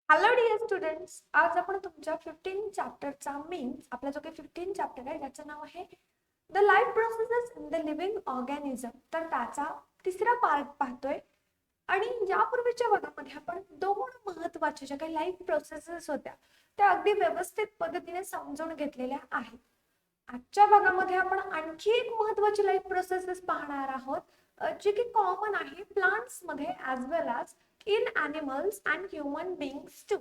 Hello dear students, आज आपण तुमच्या 15 चॅप्टरचा मीन्स आपला जो काही 15 चॅप्टर आहे त्याचं नाव आहे the life processes in the living organism. तर त्याचा तिसरा पार्ट पाहतोय. आणि यापूर्वीच्या वर्गामध्ये आपण दोन महत्त्वाच्या ज्या काही लाईफ प्रोसेसेस होत्या त्या अगदी व्यवस्थित पद्धतीने समजून घेतलेल्या आहेत. आजच्या भागामध्ये आपण आणखी एक महत्त्वाची लाईफ प्रोसेसेस पाहणार आहोत, जी की कॉमन आहे प्लांट्स मध्ये as well as in animals and human beings too.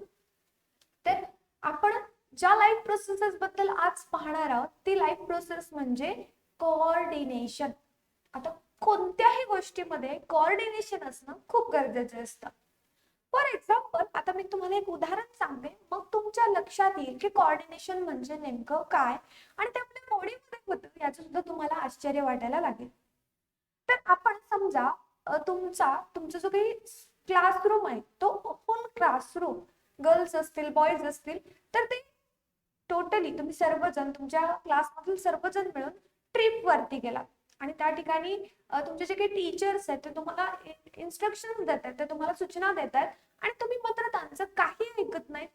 तर आपण ज्या लाईफ प्रोसेसेस बद्दल आज पाहणार आहोत ती लाईफ प्रोसेस म्हणजे कोऑर्डिनेशन. आता कोणत्याही गोष्टीमध्ये कोऑर्डिनेशन असणं खूप गरजेचं असतं. फॉर एक्झाम्पल, आता मी तुम्हाला एक उदाहरण सांगते, मग तुमच्या लक्षात येईल की कोऑर्डिनेशन म्हणजे नेमकं काय आणि ते आपल्या बॉडीमध्ये होतं याचं सुद्धा तुम्हाला आश्चर्य वाटायला लागेल. तर आपण समजा तुमचा जो काही क्लासरूम आहे तो होल क्लासरूम, गर्ल्स असतील बॉयज असतील, तर ते टोटली तुम्ही सर्वजण तुमच्या क्लासमधील सर्वजण मिळून ट्रिप वरती गेलात आणि त्या ठिकाणी तुमचे जे काही टीचर्स आहेत ते तुम्हाला इन्स्ट्रक्शन देत आहेत, ते तुम्हाला सूचना देत आहेत आणि तुम्ही मात्र त्यांचं काही ऐकत नाही.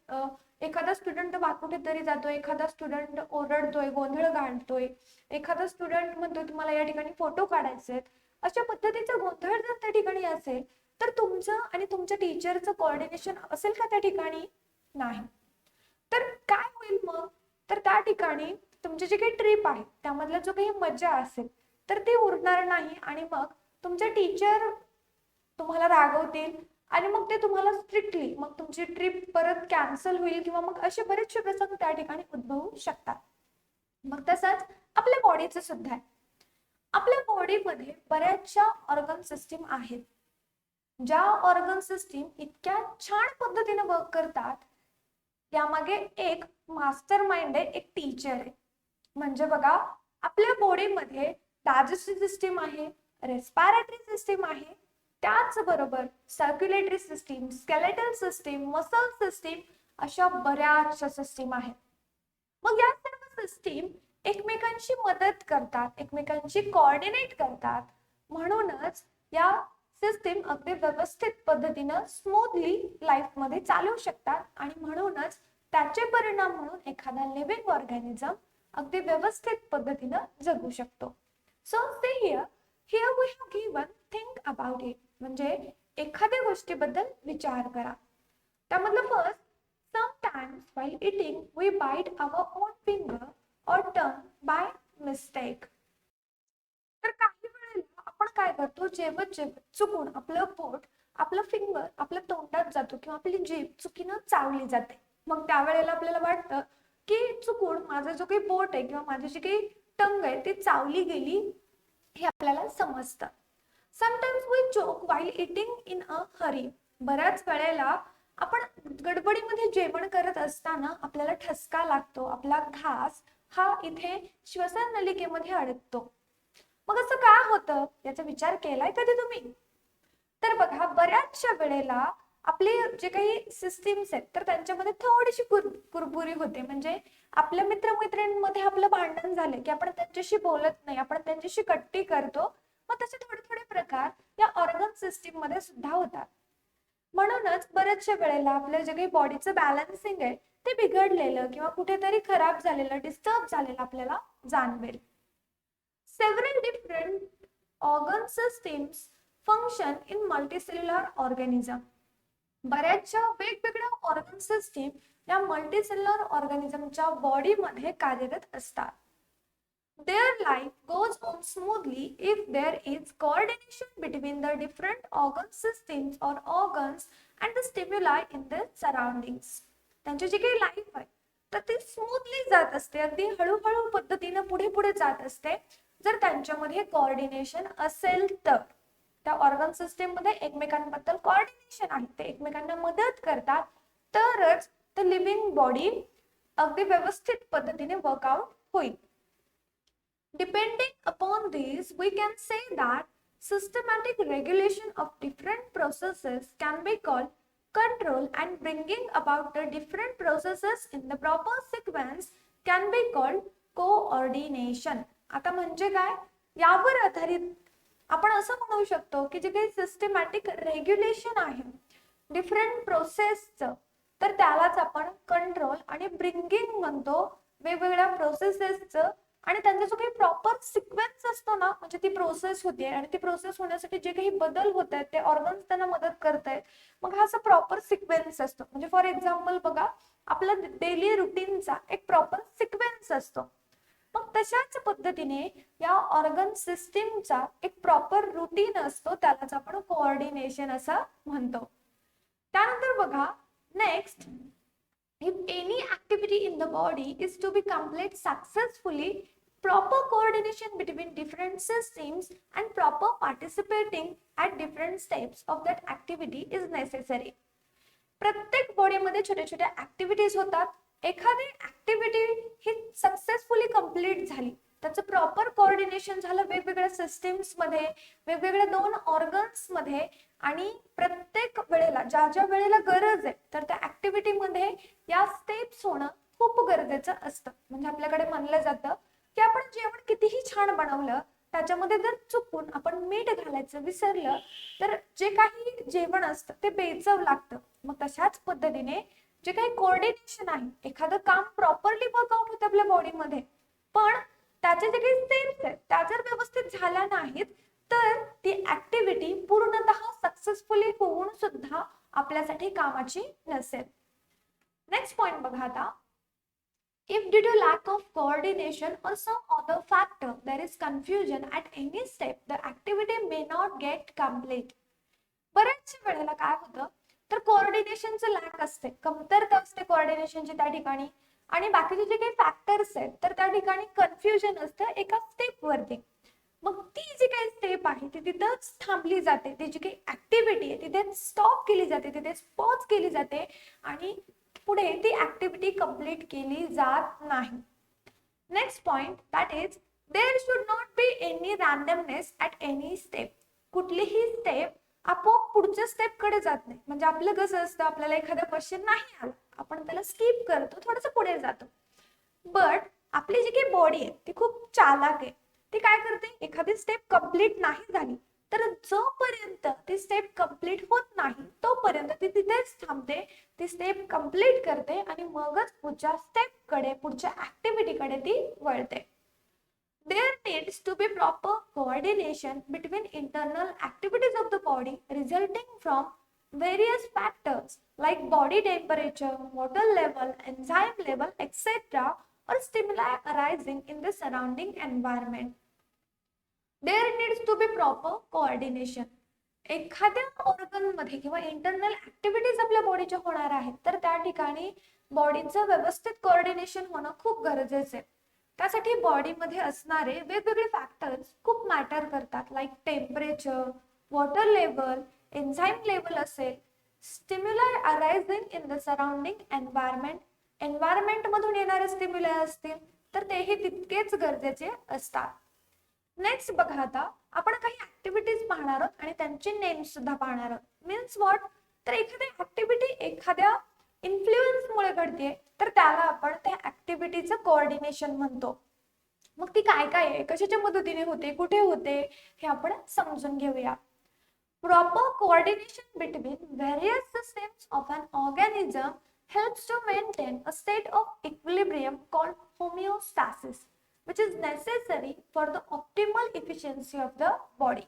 एखादा स्टुडंट कुठेतरी जातोय, एखादा स्टुडंट ओरडतोय, गोंधळ घालतोय, एखादा स्टुडंट म्हणतोय तुम्हाला या ठिकाणी फोटो काढायचे आहेत. अशा पद्धतीचा गोंधळ जर त्या ठिकाणी असेल तर तुमचं आणि तुमच्या टीचरचं कोऑर्डिनेशन असेल का त्या ठिकाणी? नाही. तर काय होईल मग? तर त्या ठिकाणी तुमची जी काही ट्रिप आहे त्यामधला जो काही मजा असेल तर ती उरणार नाही आणि मग तुमचे टीचर तुम्हाला रागवतील आणि मग ते तुम्हाला स्ट्रिक्टली मग तुमची ट्रिप परत कॅन्सल होईल किंवा मग असे बरेचसे प्रसंग त्या ठिकाणी उद्भवू शकतात. मग तसंच आपल्या बॉडीचं सुद्धा आहे. आपल्या बॉडीमध्ये बऱ्याचशा ऑर्गन सिस्टीम आहेत, ज्या ऑर्गन सिस्टीम इतक्या छान पद्धतीने वर्क करतात. यामागे एक मास्टर माइंड आहे, एक टीचर आहे. म्हणजे बघा, आपल्या बॉडीमध्ये डायजेस्टिव्ह सिस्टीम आहे, रेस्पिरेटरी सिस्टीम आहे, त्याचबरोबर circulatory system, skeletal system, muscle system, अशा बऱ्याचशा सिस्टीम आहेत. मग या सर्व सिस्टीम एकमेकांशी मदत करतात, एकमेकांशी कोऑर्डिनेट करतात. म्हणूनच या सिस्टीम अगदी व्यवस्थित पद्धतीनं स्मूथली लाईफ मध्ये चालू शकतात आणि म्हणूनच त्याचे परिणाम म्हणून एखादा लिव्हिंग ऑर्गॅनिझम अगदी व्यवस्थित पद्धतीनं जगू शकतो. So say here we have given think about it, म्हणजे एखाद्या गोष्टीबद्दल विचार करा. त्यामधलं first, sometimes while eating we bite our own finger or tongue by mistake. तर काही वेळेला आपण काय करतो, जेवत जेवत चुकून आपलं पोट, आपलं फिंगर आपल्या तोंडात जातो किंवा आपली जीभ चुकीनं चावली जाते. मग त्यावेळेला आपल्याला वाटतं की चुकून माझा जो काही पोट आहे किंवा माझी जी काही टंग आहे ती चावली गेली, हे आपल्याला समजतं. Sometimes we choke while eating in a hurry. बऱ्याच वेळेला आपण गडबडीमध्ये जेवण करत असताना आपल्याला ठसका लागतो, आपला घास हा इथे श्वसन नलिकेमध्ये अडकतो. मग असं का होतं याचा विचार केलाय कधी तुम्ही? तर बघा, बऱ्याचशा वेळेला आपले जे काही सिस्टीम्स आहेत तर त्यांच्यामध्ये थोडीशी कुरबुरी होते. म्हणजे आपल्या मित्रमैत्रिणींमध्ये आपलं भांडण झालं की आपण त्यांच्याशी बोलत नाही, आपण त्यांच्याशी कट्टी करतो. मग तसे थोडे थोडे प्रकार या ऑर्गन सिस्टीम मध्ये सुद्धा होतात. म्हणूनच बऱ्याचशा वेळेला आपल्या जे काही बॉडीचं बॅलन्सिंग आहे ते बिघडलेलं किंवा कुठेतरी खराब झालेलं, डिस्टर्ब झालेलं आपल्याला जाणवेल. Several different organ systems function in multicellular organism. बऱ्याचशा वेगवेगळ्या ऑर्गन सिस्टीम या मल्टीसेल्युलर ऑर्गॅनिझमच्या बॉडीमध्ये कार्यरत असतात. Their life goes on smoothly if there is coordination between the different organ systems or organs and the stimuli in the surroundings. त्यांची जी काही life आहे तर ती स्मूथली जात असते, अगदी हळूहळू पद्धतीने पुढे पुढे जात असते जर त्यांच्यामध्ये कोऑर्डिनेशन असेल तर. त्या ऑर्गन सिस्टीम मध्ये एकमेकांबद्दल कोऑर्डिनेशन आहे, ते एकमेकांना मदत करतात, तरच द लिव्हिंग बॉडी अगदी व्यवस्थित पद्धतीने वर्कआउट होईल. Depending upon this, we can say that systematic regulation of different processes can be called control, and bringing about the different processes in the proper sequence can be called coordination. आता म्हणजे काय, यावर आधारित आपण असं म्हणू शकतो की जे काही सिस्टमॅटिक रेग्युलेशन आहे डिफरंट प्रोसेसचं तर त्यालाच आपण कंट्रोल आणि ब्रिंगिंग म्हणतो वेगवेगळ्या प्रोसेसेसचं. आणि त्यांचा जो काही प्रॉपर सिक्वेन्स असतो ना, म्हणजे ती प्रोसेस होते आणि ती प्रोसेस होण्यासाठी जे काही बदल होत आहेत ते ऑर्गन्स त्यांना मदत करतायत, मग हा असा प्रॉपर सिक्वेन्स असतो. म्हणजे फॉर एक्झाम्पल बघा, आपला डेली रुटीनचा एक प्रॉपर सिक्वेन्स असतो. मग तशाच पद्धतीने या ऑर्गन सिस्टीमचा एक प्रॉपर रुटीन असतो, त्यालाच आपण कोऑर्डिनेशन असं म्हणतो. त्यानंतर बघा, next, if any activity in the body is to be complete successfully, proper coordination between different systems and proper participating at different steps of that activity is necessary. प्रत्येक बॉडीमध्ये छोट्या छोट्या ऍक्टिव्हिटीज होतात. एखादी ऍक्टिव्हिटी ही सक्सेसफुली कंप्लीट झाली, त्याचं proper coordination झालं वेगवेगळ्या सिस्टीम्स मध्ये, वेगवेगळ्या 2 ऑर्गन्स मध्ये, आणि प्रत्येक वेळेला ज्या ज्या वेळेला गरज आहे तर त्या ऍक्टिव्हिटी मध्ये या स्टेप्स होणं खूप गरजेचं असतं. म्हणजे आपल्याकडे म्हणलं जातं की आपण जेवण कितीही छान बनवलं, त्याच्यामध्ये जर चुकून आपण मीठ घालायचं विसरलं तर जे काही जेवण असतं ते बेचव लागतं. मग तशाच पद्धतीने जे काही कोऑर्डिनेशन आहे, एखादं काम प्रॉपरली वर्कआउट होतं आपल्या बॉडीमध्ये, पण त्याचे जे काही स्टेप्स आहेत त्या जर व्यवस्थित झाल्या नाहीत तर ती ऍक्टिव्हिटी पूर्णतः सक्सेसफुली होऊन सुद्धा आपल्यासाठी कामाची नसेल. नेक्स्ट पॉइंट बघा आता, if due to lack of coordination or some other factor there is confusion at any step, the activity may not get complete. बऱ्याच वेळेला काय होतं तर कोऑर्डिनेशनचं लॅक असते, कमतरता असते कोऑर्डिनेशनची त्या ठिकाणी, आणि बाकीचे जे काही फॅक्टर्स आहेत तर त्या ठिकाणी कन्फ्युजन असतं एका स्टेप वरती. मग ती जी काही स्टेप आहे ती तिथंच थांबली जाते, ती जी काही ऍक्टिव्हिटी आहे तिथे स्टॉप केली जाते, तिथे पॉज केली जाते आणि पुढे ती ऍक्टिव्हिटी कंप्लीट केली जात नाही. Next point, that is there should not be any randomness at any step. कुठलीही स्टेप आपोआप पुढच्या स्टेप कडे जात नाही. म्हणजे आपलं कसं असतं, आपल्याला एखादा क्वेश्चन नाही आला, आपण त्याला स्किप करतो, थोडंसं पुढे जातो. बट आपली जी काही बॉडी आहे ती खूप चालाक आहे. ती काय करते, एखादी स्टेप कंप्लीट नाही झाली तर जोपर्यंत ती स्टेप कंप्लीट होत नाही तोपर्यंत ती तिथेच थांबते, ती स्टेप कंप्लीट करते आणि मगच पुढच्या स्टेप कडे, पुढच्या ऍक्टिव्हिटी कडे ती वळते. There needs to be proper coordination between internal activities of the body resulting from various factors like body temperature, water level, enzyme level, etc., or stimuli arising in the surrounding environment. There needs to be proper coordination. एखाद्या organ मध्ये किंवा internal activities आपल्या बॉडीच्या होणार आहेत तर त्या ठिकाणी बॉडीचं व्यवस्थित कोऑर्डिनेशन होणं खूप गरजेचं आहे. त्यासाठी बॉडीमध्ये असणारे वेगवेगळे फॅक्टर्स खूप मॅटर करतात, like temperature, water level, enzyme level असेल, stimuli arising in the surrounding environment, environment मधून येणारे स्टिम्युलाई असतील तर तेही तितकेच गरजेचे असतात. नेक्स्ट बघा, आता आपण काही ऍक्टिव्हिटीज पाहणार आहोत आणि त्यांचे नेम सुद्धा पाहणार आहोत. मीन्स व्हॉट, तर एखादी ऍक्टिव्हिटी एखाद्या इन्फ्लुएन्स मुळे घडते तर त्याला आपण त्या ऍक्टिव्हिटीचं कोऑर्डिनेशन म्हणतो. मग ती काय काय आहे, कशाच्या मदतीने होते, कुठे होते, हे आपण समजून घेऊया. Proper coordination between various systems of an organism helps to maintain a state of equilibrium called homeostasis, which is necessary for the optimal efficiency of the body.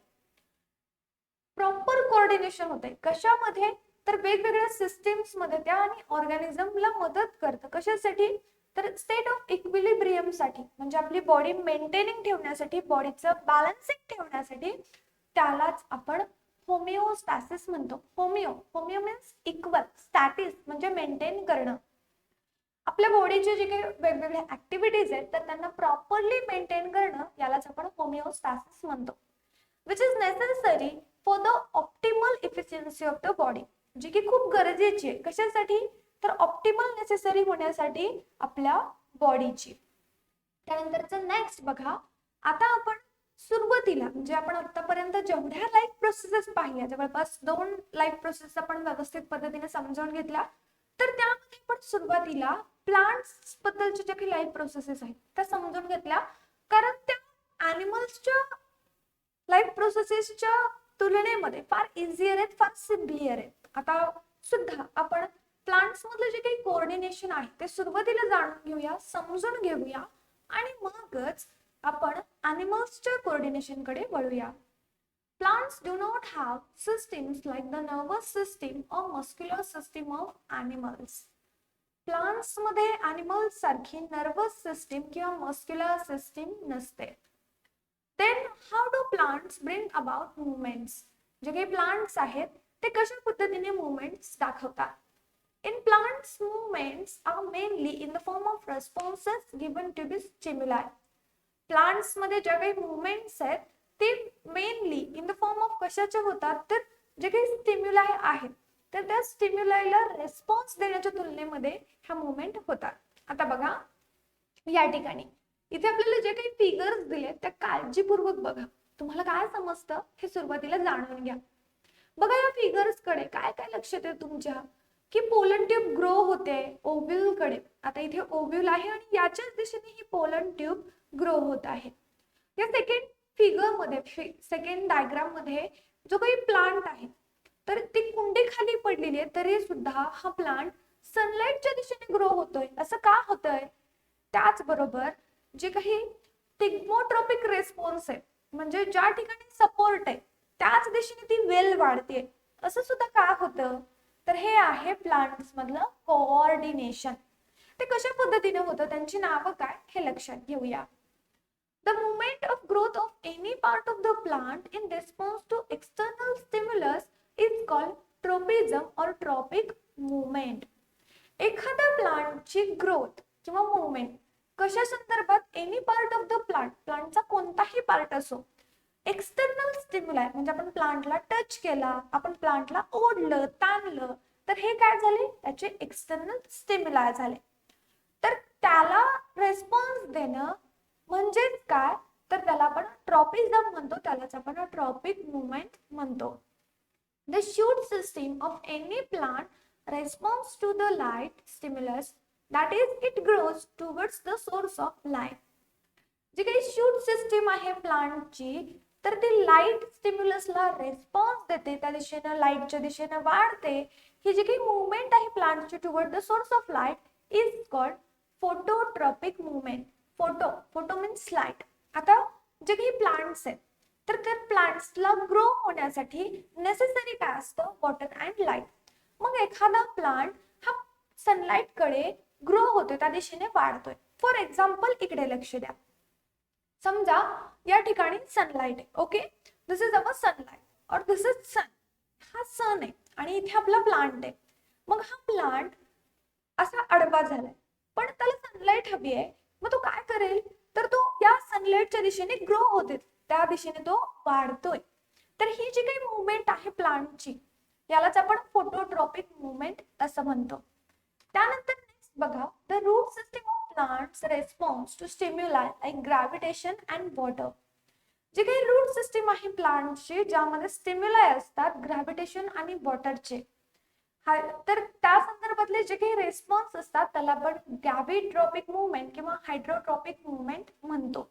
Proper coordination होते कशामध्ये, तर वेगवेगळ्या सिस्टीम्स मध्ये त्या आणि ऑर्गॅनिझमला मदत करतं. कशासाठी, तर स्टेट ऑफ इक्विलिब्रियम साठी, म्हणजे आपली बॉडी मेंटेनिंग ठेवण्यासाठी, बॉडीचं बॅलन्सिंग ठेवण्यासाठी त्यालाच आपण होमिओस्टॅसिस म्हणतो. होमिओ मीन्स इक्वल, स्टॅटिस म्हणजे मेंटेन करणं. आपल्या बॉडीचे जे काही वेगवेगळे ऍक्टिव्हिटीज आहेत तर त्यांना प्रॉपरली मेंटेन करणं यालाच आपण होमिओस्टॅसिस म्हणतो. Which is necessary for the optimal efficiency of the body, जी की खूप गरजेची आहे. कशासाठी, तर ऑप्टिमल नेसेसरी होण्यासाठी आपल्या बॉडीची. त्यानंतरचं नेक्स्ट बघा, आता आपण सुरुवातीला म्हणजे आपण आतापर्यंत जेवढ्या लाईफ प्रोसेसेस पाहिल्या, जवळपास 2 लाईफ प्रोसेस आपण व्यवस्थित पद्धतीने समजून घेतल्या, तर त्यामध्ये पण सुरुवातीला प्लांट्स बद्दलच्या ज्या काही लाईफ प्रोसेसेस आहेत त्या समजून घेतल्या, कारण त्या ॲनिमल्सच्या लाईफ प्रोसेसेसच्या तुलनेमध्ये फार इझियर आहेत, फार सिम्पलियर आहेत. आता सुद्धा आपण प्लांट्स प्लांट्स मधलं जे काही कोऑर्डिनेशन आहे ते सुरुवातीला जाणून घेऊया, समजून घेऊया आणि मगच आपण ॲनिमल्सच्या कोऑर्डिनेशन कडे वळूया. Plants do not have systems like the nervous system or muscular system of animals. Plants मध्ये animals सारखी nervous system किंवा muscular system नसते. Then how do plants bring about movements? जे काही plants आहेत ते कशा पद्धतीने movements दाखवतात? In plants, movements are mainly in the form of responses given to the stimuli. Plants मध्ये ज्या काही movements आहेत ते mainly in the form of कशाचे होतात, तर जे काही स्टिम्युलाई आहेत तर त्या स्टिम्युलाईला रेस्पॉन्स देण्याच्या तुलनेमध्ये ह्या मुवमेंट होतात. आता बघा या ठिकाणी इथे आपल्याला जे काही फिगर्स दिले त्या काळजीपूर्वक बघा. तुम्हाला काय समजतं हे सुरुवातीला जाणून घ्या. बघा या फिगर्स कडे काय काय लक्षात येतं तुमच्या, की पोलन ट्यूब ग्रो होते ओव्ह्यूल कडे. आता इथे ओव्ह्यूल आहे आणि याच्याच दिशेने ही पोलन ट्यूब ग्रो होत आहे. या सेकंड फिगर मध्ये, सेकंड डायग्राम मध्ये जो काही प्लांट आहे तर ती कुंडी खाली पडलेली आहे तरी सुद्धा हा प्लांट सनलाइटच्या दिशेने ग्रो होतोय. असं का होतंय? त्याचबरोबर जे काही टिग्मोट्रॉपिक रेस्पॉन्स आहे म्हणजे ज्या ठिकाणी सपोर्ट आहे त्याच दिशेने ती वेल वाढते. असं सुद्धा का होतं? तर हे आहे प्लांट्स मधलं कोऑर्डिनेशन. ते कशा पद्धतीने होतं, त्यांची नावं काय हे लक्षात घेऊया. The movement of growth of any part of the plant in response to external stimulus is called tropism or tropic movement. एखाद्या प्लांटची ग्रोथ किंवा मूवमेंट कशा संदर्भात, any part of the plant, प्लांटचा कोणताही पार्ट असो, एक्सटर्नल स्टिम्युलाई म्हणजे आपण प्लांटला टच केला, आपण प्लांटला ओढलं ताणलं तर हे काय झाले, त्याचे एक्सटर्नल स्टिम्युलाई झाले. तर त्याला रेस्पॉन्स देणं म्हणजेच काय, तर त्याला आपण ट्रॉपिझम म्हणतो, त्यालाच आपण ट्रॉपिक मूवमेंट म्हणतो. The shoot system of any plant response to the light stimulus that is it grows towards the source of light. जी काही शूट सिस्टीम आहे प्लांटची तर ती लाईट स्टिम्युलसला रेस्पॉन्स देते, त्या दिशेने लाईटच्या दिशेने वाढते. ही जी काही मूवमेंट आहे प्लांटची toward the source of light is called phototropic movement. Photo means light. आता जे काही प्लांट्स आहेत तर त्या प्लांट्सला ग्रो होण्यासाठी नेसेसरी काय असतं, वॉटर अँड लाईट. मग एखादा प्लांट हा सनलाईट कडे ग्रो होतोय, त्या दिशेने वाढतोय. फॉर एक्झाम्पल इकडे लक्ष द्या. समजा या ठिकाणी सनलाईट आहे, okay, this is our sunlight और दिस इज सन. हा सन आहे आणि इथे आपला प्लांट आहे. मग हा प्लांट असा आडवा झालाय पण त्याला सनलाईट हवी आहे. मग तो काय करेल, तर तो या सनलाइटच्या दिशेने ग्रो होते, त्या दिशेने तो वाढतोय. तर ही जी काही मूवमेंट आहे प्लांटची यालाच आपण फोटोट्रॉपिक मूवमेंट असं म्हणतो. त्यानंतर नेक्स्ट बघा, the root system of plants response to stimuli like gravitation and water. जे काही रूट सिस्टीम आहे प्लांटची ज्यामध्ये स्टिम्युलाई असतात ग्रॅव्हिटेशन आणि वॉटरचे, तर त्या संदर्भातले जे काही रेस्पॉन्स असतात त्याला आपण ग्रॅव्हिट्रॉपिक मूवमेंट किंवा हायड्रोट्रॉपिक मूवमेंट म्हणतो.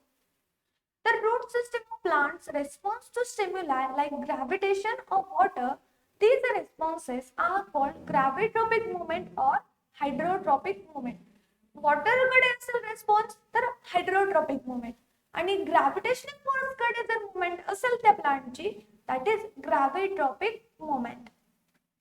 तर root system of plants response to stimuli like gravitation of water, these responses are called gravitropic movement or hydrotropic movement. Water कडे असेल रेस्पॉन्स तर हायड्रोट्रॉपिक मूवमेंट आणि ग्रॅव्हिटेशनल फोर्स कडे जर मूवमेंट असेल त्या प्लांटची दॅट इज ग्रॅव्हिट्रॉपिक मूवमेंट.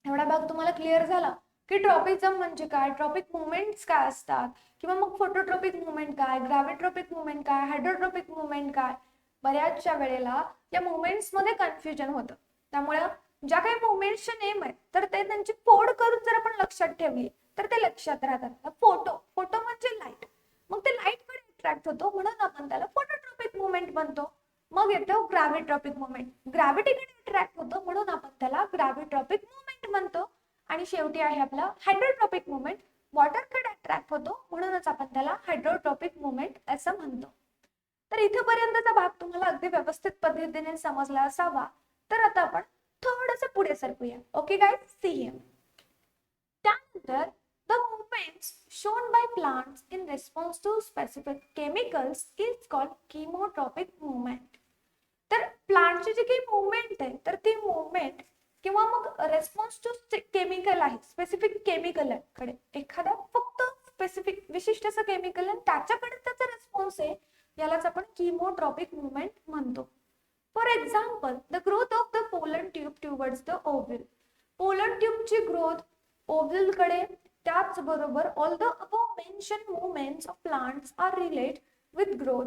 एवढा भाग तुम्हाला क्लिअर झाला की ट्रॉपिझम म्हणजे काय, ट्रॉपिक मूवमेंट्स काय असतात, किंवा मग फोटोट्रॉपिक मूवमेंट काय, ग्रॅव्हिट्रॉपिक मूवमेंट काय, हायड्रोट्रॉपिक मूवमेंट काय. बऱ्याचशा वेळेला या मूवमेंट्स मध्ये कन्फ्युजन होतं. त्यामुळे ज्या काही मूवमेंट्सचे नेम आहेत तर ते त्यांची फोड करून जर आपण लक्षात ठेवली तर ते लक्षात राहतात. फोटो म्हणजे लाईट, मग ते लाईट कडे अट्रॅक्ट होतो म्हणून आपण त्याला फोटोट्रॉपिक मूवमेंट म्हणतो. मग येतो ग्रॅव्हिट्रॉपिक मूवमेंट, ग्रॅव्हिटीकडे अट्रॅक्ट होतो म्हणून आपण त्याला ग्रॅव्हिट्रॉपिक मूवमेंट म्हणतो. आणि शेवटी आहे आपला हायड्रोट्रॉपिक मूवमेंट, वॉटरकडे अट्रॅक्ट होतो म्हणूनच आपण त्याला हायड्रोट्रॉपिक मूवमेंट असं म्हणतो. तर इथेपर्यंतचा भाग तुम्हाला अगदी व्यवस्थित पद्धतीने समजला असावा. तर आता आपण थोडंसं पुढे सरकूया. Okay guys, see here. त्यानंतर the movements shown by plants in response to specific chemicals is called chemotropic movement. तर प्लांटची जी काही मूवमेंट आहे तर ती मूवमेंट किंवा मग रेस्पॉन्स टू केमिकल आहे, स्पेसिफिक केमिकल आहे कडे, एखाद्या फक्त स्पेसिफिक विशिष्ट असं केमिकल आहे त्याच्याकडे त्याचा रेस्पॉन्स आहे, यालाच आपण किमोट्रॉपिक मुवमेंट म्हणतो. For example, the growth of the pollen tube towards the ovule. Pollen ट्यूबची ग्रोथ ओव्हल कडे, त्याचबरोबर all the above mention movements of plants are relate with growth.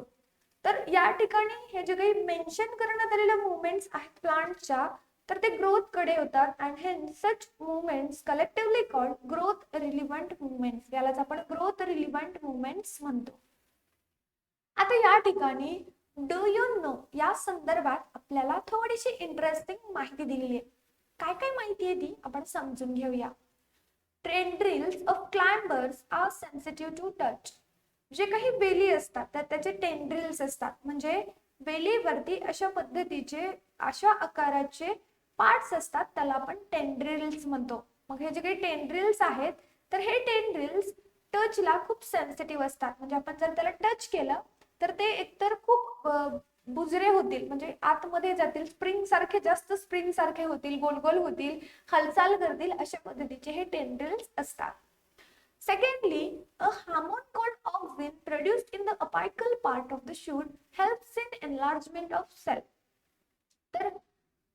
तर या ठिकाणी हे जे काही मेन्शन करण्यात आलेले मुवमेंट्स आहेत प्लांटच्या, तर ते ग्रोथ कडे होतात and hence such movements collectively called growth relevant movements. यालाच आपण ग्रोथ रिलिव्हंट मुवमेंट्स म्हणतो. आता या ठिकाणी डू यू नो या संदर्भात आपल्याला थोडीशी इंटरेस्टिंग माहिती दिलेली आहे. काय काय माहिती आहे ती आपण समजून घेऊया. Tendrils of climbers are sensitive to touch. जे काही वेली असतात तर त्याचे टेंड्रिल्स असतात, म्हणजे वेलीवरती अशा पद्धतीचे अशा आकाराचे पार्ट्स असतात, त्याला आपण टेंड्रिल्स म्हणतो. मग हे जे काही टेंड्रिल्स आहेत तर हे टेंड्रिल्स टचला खूप सेन्सिटिव्ह असतात, म्हणजे आपण जर त्याला टच केलं तर ते एकतर खूप बुजरे होतील, म्हणजे आतमध्ये जातील, स्प्रिंग सारखे, जास्त स्प्रिंग सारखे होतील, गोल गोल होतील, हालचाल करतील, अशा पद्धतीचे हे टेंड्रिल्स असतात. Secondly, a hormone called auxin produced in the apical part of the shoot helps in enlargement of cell. तर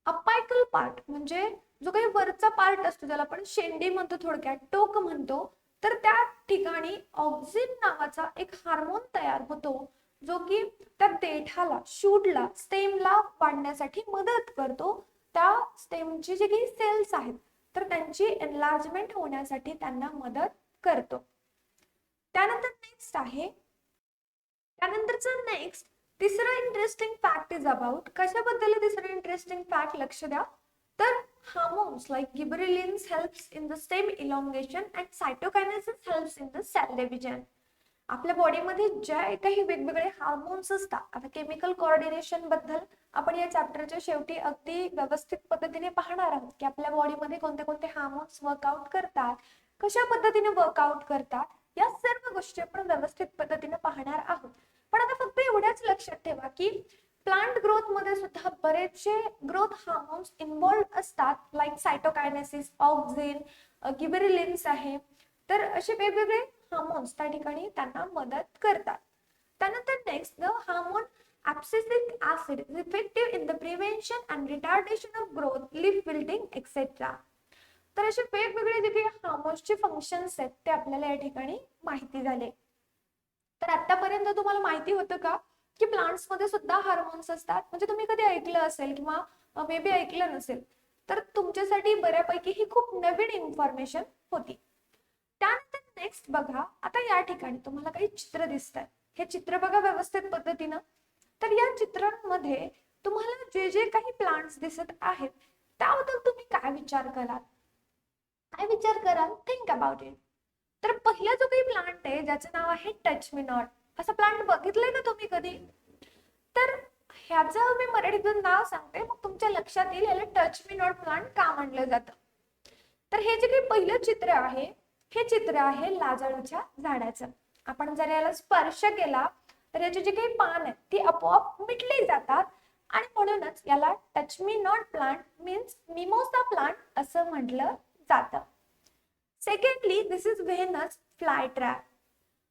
अपायकल पार्ट म्हणजे जो काही वरचा पार्ट असतो, ज्याला आपण शेंडी म्हणतो, थोडक्यात टोक म्हणतो, तर त्या ठिकाणी ऑक्सिन नावाचा एक हार्मोन तयार होतो, जो की त्या देठाला, शूटला, स्टेमला वाढण्यासाठी मदत करतो. त्या स्टेमची जी काही सेल्स आहेत तर त्यांची एनलार्जमेंट होण्यासाठी त्यांना मदत करतो. त्यानंतरचं नेक्स्ट तिसरा इंटरेस्टिंग फॅक्ट इज अबाउट, कशाबद्दल तिसरं इंटरेस्टिंग फॅक्ट, लक्ष द्या. तर hormones like gibberellins helps in the stem elongation and cytokinesis helps in the cell division. आपल्या बॉडीमध्ये ज्या काही वेगवेगळे हार्मोन्स असतात, आता केमिकल कोऑर्डिनेशन बद्दल आपण या चॅप्टरच्या शेवटी अगदी व्यवस्थित पद्धतीने पाहणार आहोत की आपल्या बॉडीमध्ये कोणते कोणते हार्मोन्स वर्कआउट करतात, कशा पद्धतीने वर्कआउट करतात, या सर्व गोष्टी आपण व्यवस्थित पद्धतीने पाहणार आहोत. पण आता फक्त एवढ्याच लक्षात ठेवा की प्लांट ग्रोथ मध्ये सुद्धा बरेचसे ग्रोथ हार्मोन्स इन्व्हॉल्व असतात, लाईक सायटोकायनेसिस, ऑक्सिन, गिबरेलिन्स आहे. तर असे वेगवेगळे हार्मोन्स त्या ठिकाणी त्यांना मदत करतात. त्यानंतर next, the hormone abscisic acid is effective in the prevention and retardation of growth, leaf building etcetera. तर असे वेगवेगळे जे काही हार्मोन्सचे फंक्शन्स आहेत ते आपल्याला या ठिकाणी माहिती झाले. तर आतापर्यंत तुम्हाला माहिती होतं का की प्लांट्स मध्ये सुद्धा हार्मोन्स असतात? म्हणजे तुम्ही कधी ऐकलं असेल किंवा मे बी ऐकलं नसेल, तर तुमच्यासाठी बऱ्यापैकी ही खूप नवीन इन्फॉर्मेशन होती. त्यानंतर नेक्स्ट बघा, आता या ठिकाणी तुम्हाला काही चित्र दिसतात, हे चित्र बघा व्यवस्थित पद्धतीनं. तर या चित्रांमध्ये तुम्हाला जे जे काही प्लांट्स दिसत आहेत त्याबद्दल तुम्ही काय विचार कराल, थिंक अबाउट इट. तर पहिला जो काही प्लांट आहे ज्याचं नाव आहे टच मी नॉट, असं प्लांट बघितलंय का तुम्ही कधी? तर ह्याचं मी मराठीतून नाव सांगते, मग तुमच्या लक्षात येईल याला टच मी नॉट प्लांट का म्हणलं जातं. तर हे जे काही पहिलं चित्र आहे, हे चित्र आहे लाजाळूच्या झाडाचं. आपण जर याला स्पर्श केला तर याची जी काही पान आहेत ती आपोआप मिटली जातात आणि म्हणूनच याला touch me not plant means mimosa plant असं म्हटलं जातं. Secondly, this is Venus fly trap.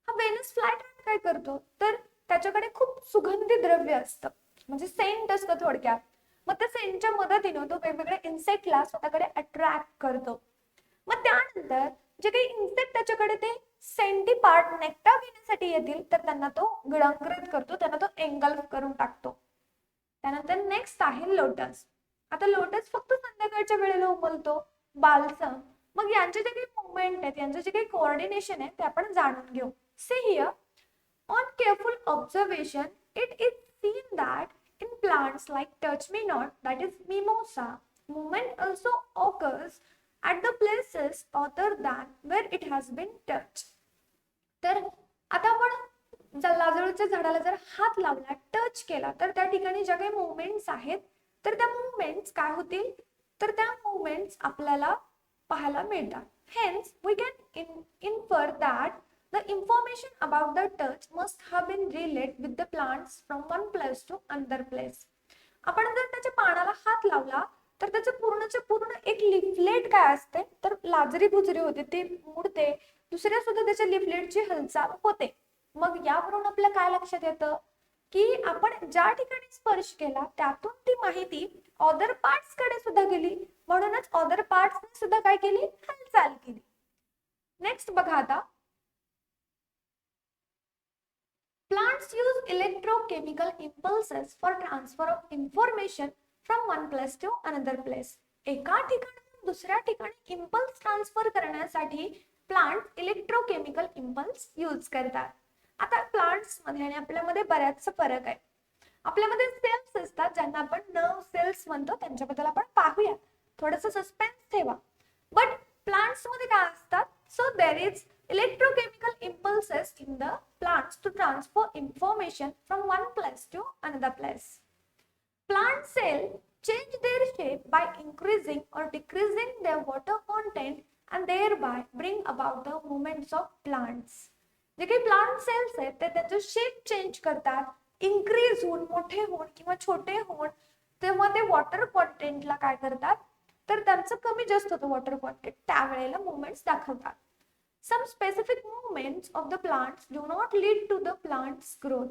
हा व्हेनस फ्लाय ट्रॅप काय करतो, तर त्याच्याकडे खूप सुगंधी द्रव्य असतं, म्हणजे सेंट असतं थोडक्यात. मग त्या सेंटच्या मदतीने तो वेगवेगळ्या इन्सेक्टला स्वतःकडे अट्रॅक्ट करतो. मग त्यानंतर जे काही इन्सेक्ट त्याच्याकडे ते सेंटी पार्ट नेक्टार घेण्यासाठी येतील तर त्यांना तो गिळंकृत करतो, त्यांना तो एंगल्फ करून टाकतो. त्यानंतर नेक्स्ट आहे लोटस. आता लोटस फक्त संध्याकाळच्या वेळेला उमलतो. बाल्सम, मग यांचे जे काही मुवमेंट आहेत, यांचे जे काही कोऑर्डिनेशन आहे ते आपण जाणून घेऊ. See here, on careful observation it is seen that in plants like touch me not, that is mimosa, movement also occurs at the places other than where it has been touched. तर आता आपण लाजाळूच्या झाडाला जर हात लावला, touch केला, तर त्या ठिकाणी ज्या काही मुवमेंट्स आहेत तर त्या मुवमेंट्स काय होतील, तर त्या मुवमेंट्स आपल्याला पाहायला मिळतात. Hence we can infer that the information about the touch must have been relayed with the plants from one place to another place. आपण जर त्याच्या पानाला हात लावला तर त्याचं पूर्णच्या पूर्ण एक लिफलेट काय असते तर लाजरी बुजरी होते, ती मुडते, दुसऱ्या सुद्धा त्याच्या लिफलेटची हालचाल होते. मग यावरून आपल्या काय लक्षात येतं की आपण ज्या ठिकाणी स्पर्श केला त्यातून ती माहिती अदर पार्ट्स कडे सुद्धा गेली, म्हणूनच अदर पार्ट्सने सुद्धा काय केली, हालचाल केली. नेक्स्ट बघा आता, plants use electrochemical impulses for transfer of information from one place to another place. एका ठिकाणाहून दुसऱ्या ठिकाणी इम्पल्स ट्रान्सफर करण्यासाठी प्लांट इलेक्ट्रोकेमिकल इम्पल्स यूज करतात. आता प्लांट्स मध्ये आणि आपल्यामध्ये बऱ्याचसा फरक आहे. आपल्यामध्ये सेल्स असतात ज्यांना आपण नर्व सेल्स म्हणतो, त्यांच्याबद्दल आपण पाहूया, थोडंसं सस्पेन्स ठेवा. बट प्लांट्स मध्ये काय असतात, so there is electrochemical impulses in the plants to transfer information from one place to another place. Plant cells change their shape by increasing or decreasing their water content and thereby bring about the movements of plants. जे काही plant cells आहेत ते त्याचे shape change करतात, increase होऊन, मोठे होऊन किंवा छोटे होऊन, तेव्हा ते वॉटर कॉन्टेंटला काय करतात तर त्यांचं कमी जास्त होतं वॉटर कॉन्टेंट, त्यावेळेला मुवमेंट्स दाखवतात. Some specific movements of the plants do not lead to the plant's growth.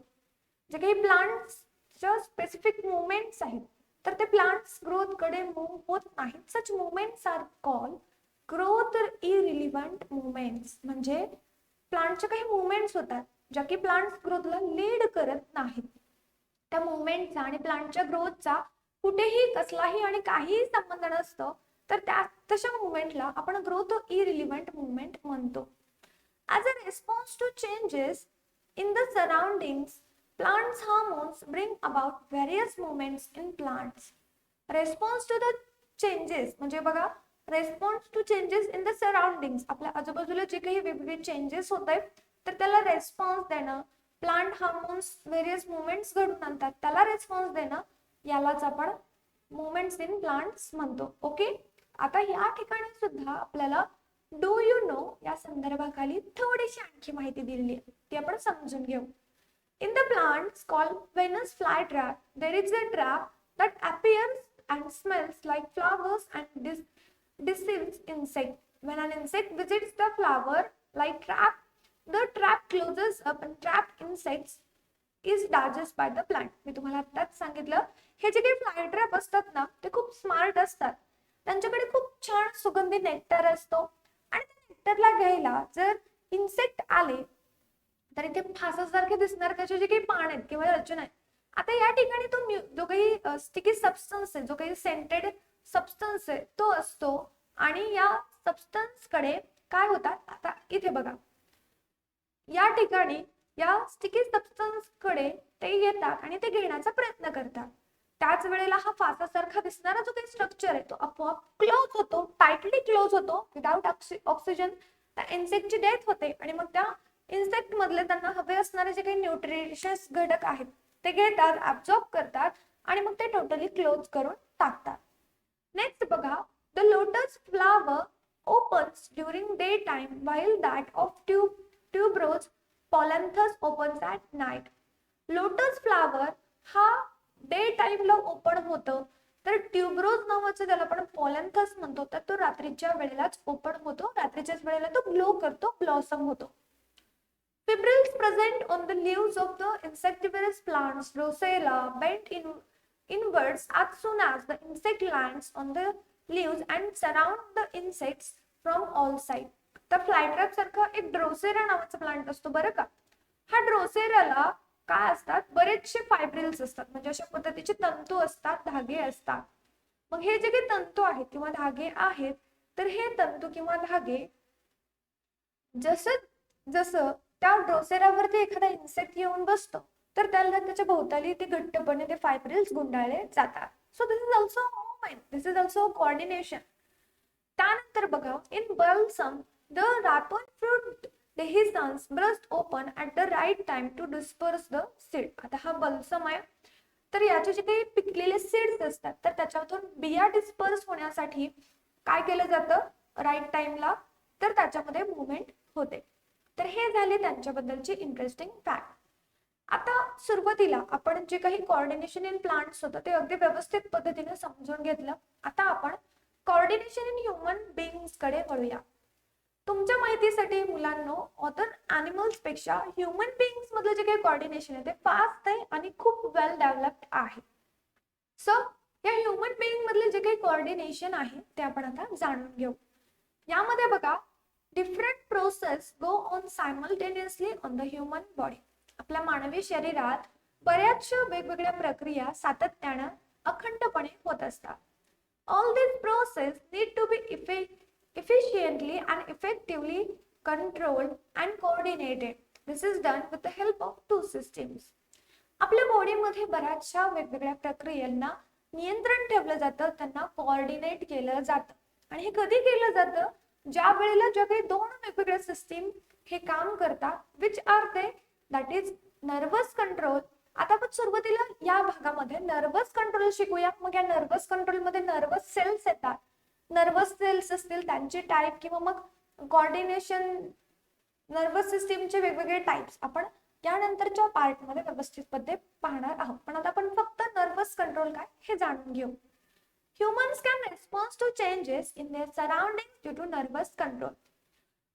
जे काही प्लांट्सच्या स्पेसिफिक मुवमेंट्स आहेत तर ते प्लांट्स ग्रोथ कडे मूव्ह होत नाहीत. Such movements are called growth irrelevant movements. म्हणजे प्लांटच्या काही मुवमेंट्स होतात ज्या की प्लांट्स ग्रोथला लीड करत नाहीत. त्या मुवमेंटचा आणि प्लांटच्या ग्रोथचा कुठेही कसलाही आणि काहीही संबंध नसतो, तर त्या तशा मुवमेंटला आपण ग्रोथ इरिलिव्हंट मुवमेंट म्हणतो. As a response to changes in the surroundings, plants hormones bring about various movements in plants. Response to the changes म्हणजे बघा, response to changes in the surroundings, आपल्या आजूबाजूला जे काही वेगवेगळे चेंजेस होत आहेत तर त्याला रिस्पॉन्स देणं, प्लांट हार्मोन्स व्हेरियस मुवमेंट्स घडून आणतात, त्याला रिस्पॉन्स देणं, यालाच आपण मुवमेंट्स इन प्लांट्स म्हणतो. ओके, आता या ठिकाणी सुद्धा आपल्याला डू यू नो या संदर्भाखाली थोडीशी आणखी माहिती दिलेली आहे, ती आपण समजून घेऊ. In the plants called Venus flytrap, there is a trap that appears and smells like flowers and deceives insect. When an insect visits the flower-like trap, the trap closes up and trapped insects is digested by the plant. मी तुम्हाला आताच सांगितलं, हे जे काही fly trap असतात ना ते खूप स्मार्ट असतात. त्यांच्याकडे खूप छान सुगंधी नेक्टर असतो आणि त्या नेक्टरला घ्यायला जर इन्सेक्ट आले तर इथे फासासारखे दिसणार त्याचे जे काही पान आहेत किंवा रचना आहे. आता या ठिकाणी तो जो काही स्टिकी सबस्टन्स आहे, जो काही सेंटेड सबस्टन्स आहे तो असतो आणि या सबस्टन्स कडे काय होतात, आता इथे बघा, या ठिकाणी या स्टिकी सबस्टन्स कडे ते येतात आणि ते घेण्याचा प्रयत्न करतात. त्याच वेळेला हा फासासारखा दिसणारा जो काही स्ट्रक्चर आहे तो आपोआप क्लोज होतो, टाइटली क्लोज होतो. विदाउट ऑक्सिजन त्या इन्सेक्टची डेथ होते आणि मग त्या इन्सेक्ट मधले त्यांना हवे असणारे जे काही न्यूट्रिशियस घटक आहेत ते घेतात, ऍब्झॉर्ब करतात आणि मग ते टोटली क्लोज करून टाकतात. नेक्स्ट बघा, the lotus flower opens during daytime while that of tuberose polyanthes opens at night. Lotus flower हा डे टाइमला ओपन होतं, तर ट्यूबरोज नावाचं त्याला आपण पॉलॅन्थस म्हणतो, तर तो रात्रीच्या वेळेलाच ओपन होतो, रात्रीच्याच वेळेला तो ग्लो करतो, ब्लॉसम होतो. Fibrils present on the leaves of the insectivorous plants Drosera bend inwards as soon as the insect lands on the leaves and surround the insects from all sides. तर flytrap सारखा एक Drosera नावाचा plant असतो बरं का. हा ड्रोसेराला काय असतात, बरेचसे फायब्रिल्स असतात, म्हणजे अशा पद्धतीचे तंतू असतात, धागे असतात. मग हे जे काही तंतू आहेत किंवा धागे आहेत तर हे तंतू किंवा धागे जसं जसं त्या ड्रोसेरावरती एखादा इन्सेक्ट येऊन बसतो तर त्याला त्याच्या भोवताली ते घट्टपणे ते फायब्रिल्स गुंडाळले जातात. So this is also movement, this is also coordination. त्यानंतर बघा, in balsam the rattan fruit dehiscence burst open at the right time to disperse the seed. आता हा बल्सम आहे, तर याचे जे काही पिकलेले सीड्स असतात तर त्याच्यातून बिया डिस्पर्स होण्यासाठी काय केलं जातं राईट टाइमला, तर त्याच्यामध्ये मूवमेंट होते. तर हे झाले त्यांच्याबद्दलची इंटरेस्टिंग फॅक्ट. आता सुरुवातीला आपण जे काही कोऑर्डिनेशन इन प्लांट्स होतं ते अगदी व्यवस्थित पद्धतीने समजून घेतलं. आता आपण कोऑर्डिनेशन इन ह्यूमन बीइंग्स कडे वळूया. तुमच्या माहितीसाठी मुलांनो, अदर अॅनिमल्स पेक्षा ह्यूमन बीइंग्स मधलं जे काही कोऑर्डिनेशन आहे ते फास्ट आहे आणि खूप वेल डेव्हलप्ड आहे. सो या ह्यूमन बीइंग मधले जे काही कोऑर्डिनेशन आहे ते आपण आता जाणून घेऊ. यामध्ये बघा, different process go on simultaneously on the human body. आपल्या मानवी शरीरात बऱ्याचशा वेगवेगळ्या प्रक्रिया सातत्यानं अखंडपणे होत असतात. All this process need to be efficiently and effectively controlled and coordinated. This is done with the help of two systems. आपल्या बॉडीमध्ये बऱ्याचशा वेगवेगळ्या प्रक्रियांना नियंत्रण ठेवलं जातं, त्यांना कोऑर्डिनेट केलं जातं. आणि हे कधी केलं जातं? ज्या वेळेला ज्या काही दोन वेगवेगळ्या सिस्टीम हे काम करतात, which are they, that is nervous control. आता आपण सुरुवातीला या भागामध्ये नर्वस कंट्रोल शिकूया. मग या नर्वस कंट्रोल मध्ये नर्वस सेल्स येतात. नर्वस सेल्स असतील त्यांचे टाईप किंवा मग कोऑर्डिनेशन नर्वस सिस्टीमचे वेगवेगळे टाइप्स आपण यानंतरच्या पार्ट मध्ये व्यवस्थितपणे पाहणार आहोत. पण आता आपण फक्त नर्वस कंट्रोल काय हे जाणून घेऊ. Humans can respond to changes in their surroundings due to nervous control.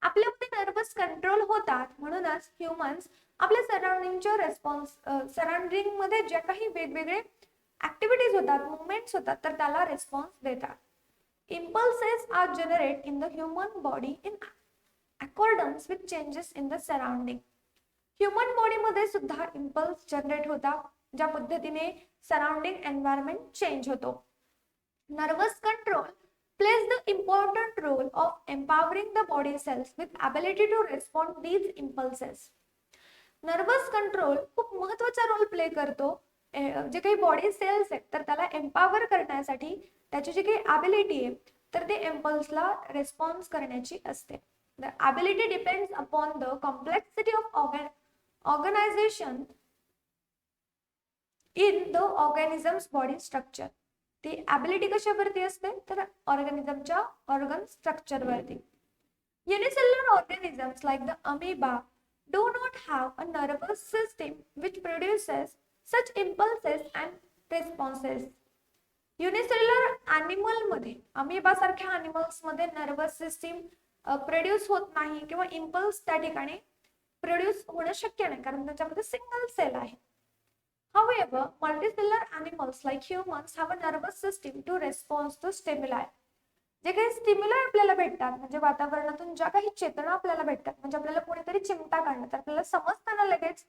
आपल्यामध्ये नर्वस कंट्रोल होतात, म्हणूनच ह्यूमन्स आपल्या सराउंडिंगच्या सराउंडिंग मध्ये ज्या काही वेगवेगळे ऍक्टिव्हिटीज होतात, मुवमेंट्स होतात, तर त्याला रिस्पॉन्स देतात. Impulses are generated in the human body in accordance with changes in the surrounding. Human body मध्ये सुद्धा impulse generate होतात, ज्या पद्धतीने surrounding environment change होतो. Nervous control plays the important role of empowering the body cells with ability to respond these impulses. Nervous control खूप महत्त्वाचा role play करतो. जे काही बॉडी सेल्स आहेत तर त्याला एम्पावर करण्यासाठी त्याची जी काही ॲबिलिटी आहे तर ते इम्पल्सला रिस्पॉन्स करण्याची असते. The ability depends upon the complexity of organisation in the organism's body structure. ती ॲबिलिटी कशावरती असते तर ऑर्गॅनिझमच्या ऑर्गन स्ट्रक्चरवरती. Unicellular organisms like the amoeba do not have a nervous system which produces such impulses and responses. Unicellular animal मध्ये, amoeba सारख्या animals मध्ये nervous system produce होत नाही किंवा इम्पल्स त्या ठिकाणी प्रोड्यूस होणं शक्य नाही, कारण त्याच्यामध्ये सिंगल सेल आहे. However, multicellular animals like humans have a nervous system to respond to stimuli. जे काही स्टिम्युलाय आपल्याला भेटतात, म्हणजे वातावरणातून ज्या काही चेतना आपल्याला भेटतात, म्हणजे आपल्याला कोणीतरी चिमटा काढला तर आपल्याला समजतं ना लगेच,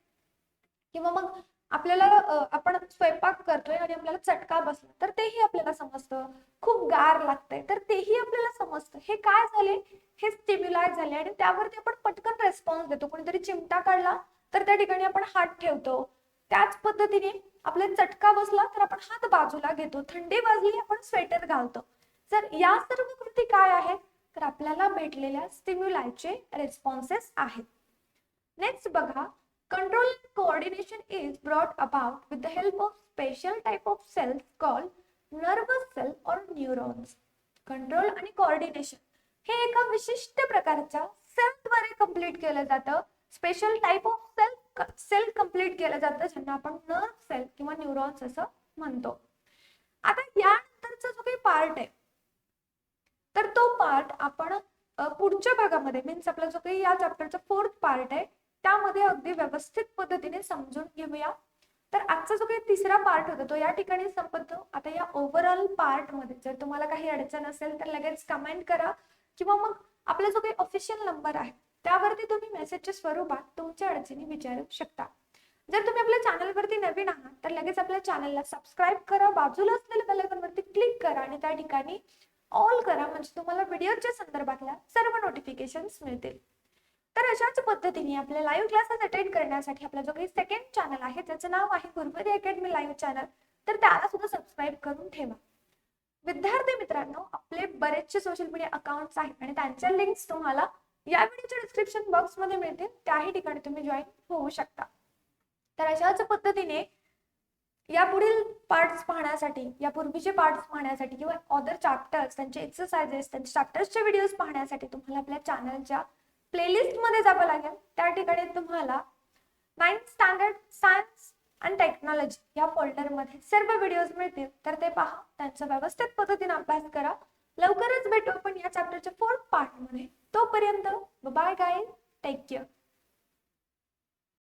किंवा मग आपल्याला आपण स्वयंपाक करतोय आणि आपल्याला चटका बसला तर तेही आपल्याला समजतं. खूप गार लागतंय तर तेही आपल्याला समजतं. हे काय झाले? हे स्टिम्युलाय झाले आणि त्यावरती आपण पटकन रेस्पॉन्स देतो. कोणीतरी चिमटा काढला तर त्या ठिकाणी आपण हात ठेवतो. त्याच पद्धतीने आपल्याला चटका बसला तर आपण हात बाजूला घेतो. थंडी वाजली आपण स्वेटर घालतो. तर या सर्व कृती काय आहेत तर आपल्याला भेटलेल्या स्टिम्युलायचे रिस्पॉन्सेस आहेत. नेक्स्ट बघा, control and coordination is brought about with the help of special type of cells called nervous cell or neurons. Control आणि कोऑर्डिनेशन हे एका विशिष्ट प्रकारच्या सेलद्वारे कंप्लीट केलं जातं. Special type of cell complete केलं जातं, ज्यांना आपण नर्व सेल किंवा न्यूरॉन्स असं म्हणतो. आता यानंतरचा जो काही पार्ट आहे तर तो पार्ट आपण पुढच्या भागामध्ये, मीन्स आपला जो काही या चॅप्टरचा 4th पार्ट आहे त्यामध्ये अगदी व्यवस्थित पद्धतीने समजून घेऊया. तर आजचा जो काही 3रा पार्ट होता तो या ठिकाणी संपतो. आता या ओव्हरऑल पार्ट मध्ये जर तुम्हाला काही अडचण असेल तर लगेच कमेंट करा, किंवा मग आपला जो काही ऑफिशियल नंबर आहे त्यावरती तुम्ही मेसेजच्या स्वरूपात तुमच्या अडचणी विचारू शकता. जर तुम्ही आपल्या चॅनलवरती नवीन आहात तर लगेच आपल्या चॅनलला सबस्क्राईब करा, बाजूला असलेल्या बेल आयकॉनवरती क्लिक करा आणि त्या ठिकाणी ऑल करा, म्हणजे तुम्हाला व्हिडिओच्या संदर्भातल्या सर्व नोटिफिकेशन्स मिळतील. तर अशाच पद्धतीने आपल्या लाईव्ह क्लासेस अटेंड करण्यासाठी आपला जो काही 2nd चॅनल आहे त्याचं नाव आहे गुरुपदी अकॅडमी लाईव्ह चॅनल, तर त्याला सुद्धा सबस्क्राईब करून ठेवा. विद्यार्थी मित्रांनो, आपले बरेचसे सोशल मीडिया अकाउंट्स आहेत आणि त्यांच्या लिंक्स तुम्हाला या व्हिडिओच्या डिस्क्रिप्शन बॉक्स मध्ये मिळतील, त्याही ठिकाणी तुम्ही जॉईन होऊ शकता. तर अशाच पद्धतीने या पुढील पार्ट्स पाहण्यासाठी, या पूर्वीचे पार्ट्स पाहण्यासाठी किंवा अदर चॅप्टर्स, त्यांचे एक्सरसाइजेस, त्यांचे चॅप्टर्सचे व्हिडिओज पाहण्यासाठी तुम्हाला आपल्या चॅनलच्या प्लेलिस्ट मध्ये जावं लागेल. त्या ठिकाणी तुम्हाला 9th स्टँडर्ड सायन्स आणि टेक्नॉलॉजी या फोल्डरमध्ये सर्व व्हिडिओज मिळतील, तर ते पहा, त्यांचा व्यवस्थित पद्धतीने अभ्यास करा. लवकरच भेटू आपण या चॅप्टरच्या 4th पार्टमध्ये. तोपर्यंत बाय गाईज, टेक केअर.